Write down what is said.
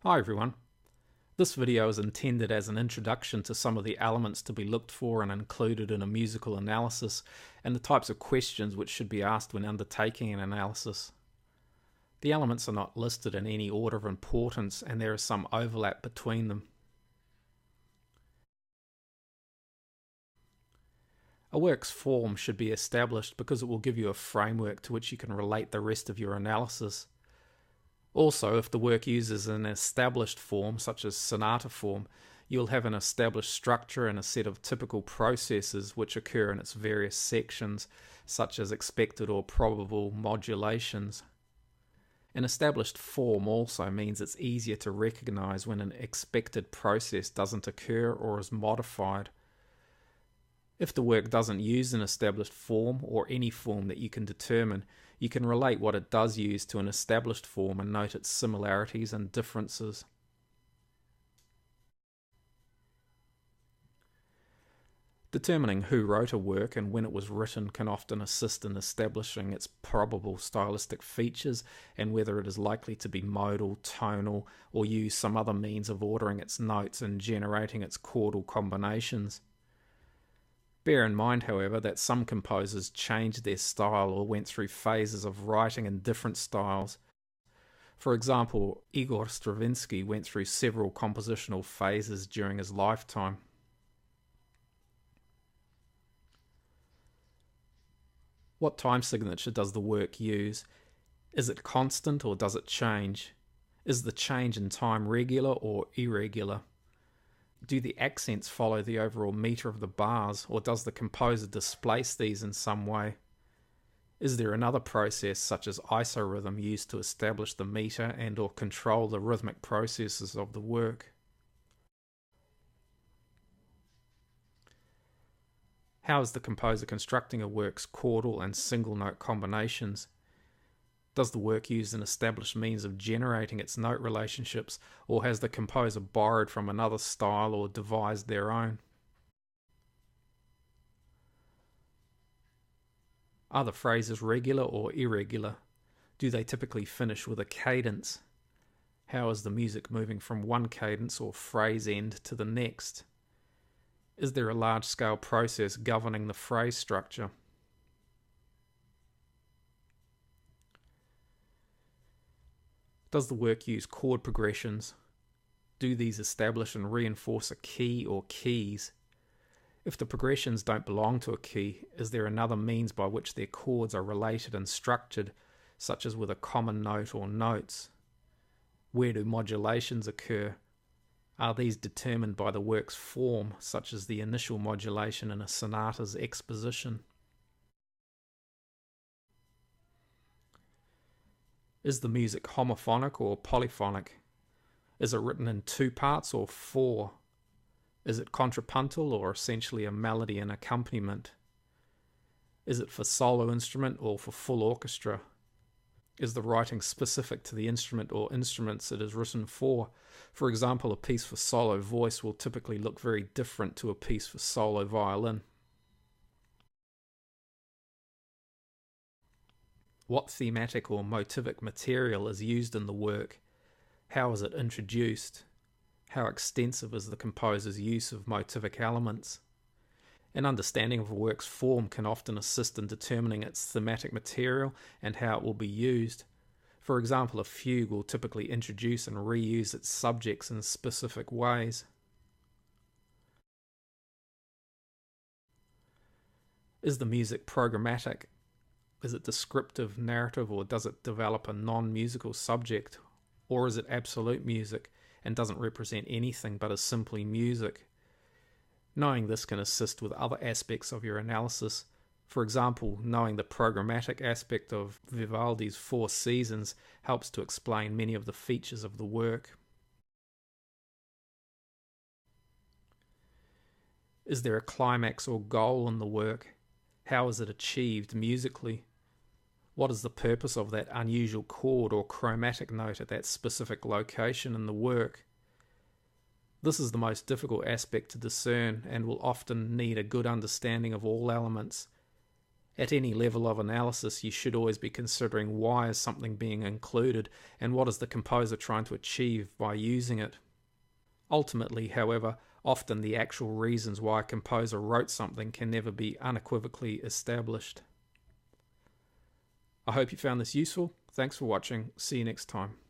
Hi everyone. This video is intended as an introduction to some of the elements to be looked for and included in a musical analysis and the types of questions which should be asked when undertaking an analysis. The elements are not listed in any order of importance and there is some overlap between them. A work's form should be established because it will give you a framework to which you can relate the rest of your analysis. Also, if the work uses an established form, such as sonata form, you'll have an established structure and a set of typical processes which occur in its various sections, such as expected or probable modulations. An established form also means it's easier to recognize when an expected process doesn't occur or is modified. If the work doesn't use an established form, or any form that you can determine, you can relate what it does use to an established form and note its similarities and differences. Determining who wrote a work and when it was written can often assist in establishing its probable stylistic features and whether it is likely to be modal, tonal, or use some other means of ordering its notes and generating its chordal combinations. Bear in mind, however, that some composers changed their style or went through phases of writing in different styles. For example, Igor Stravinsky went through several compositional phases during his lifetime. What time signature does the work use? Is it constant or does it change? Is the change in time regular or irregular? Do the accents follow the overall meter of the bars, or does the composer displace these in some way? Is there another process such as isorhythm used to establish the meter and or control the rhythmic processes of the work? How is the composer constructing a work's chordal and single note combinations? Does the work use an established means of generating its note relationships, or has the composer borrowed from another style or devised their own? Are the phrases regular or irregular? Do they typically finish with a cadence? How is the music moving from one cadence or phrase end to the next? Is there a large-scale process governing the phrase structure? Does the work use chord progressions? Do these establish and reinforce a key or keys? If the progressions don't belong to a key, is there another means by which their chords are related and structured, such as with a common note or notes? Where do modulations occur? Are these determined by the work's form, such as the initial modulation in a sonata's exposition? Is the music homophonic or polyphonic? Is it written in 2 parts or 4? Is it contrapuntal or essentially a melody and accompaniment? Is it for solo instrument or for full orchestra? Is the writing specific to the instrument or instruments it is written for? For example, a piece for solo voice will typically look very different to a piece for solo violin. What thematic or motivic material is used in the work? How is it introduced? How extensive is the composer's use of motivic elements? An understanding of a work's form can often assist in determining its thematic material and how it will be used. For example, a fugue will typically introduce and reuse its subjects in specific ways. Is the music programmatic? Is it descriptive, narrative, or does it develop a non-musical subject? Or is it absolute music and doesn't represent anything but is simply music? Knowing this can assist with other aspects of your analysis. For example, knowing the programmatic aspect of Vivaldi's 4 Seasons helps to explain many of the features of the work. Is there a climax or goal in the work? How is it achieved musically? What is the purpose of that unusual chord or chromatic note at that specific location in the work? This is the most difficult aspect to discern and will often need a good understanding of all elements. At any level of analysis, you should always be considering why is something being included and what is the composer trying to achieve by using it. Ultimately, however, often the actual reasons why a composer wrote something can never be unequivocally established. I hope you found this useful. Thanks for watching. See you next time.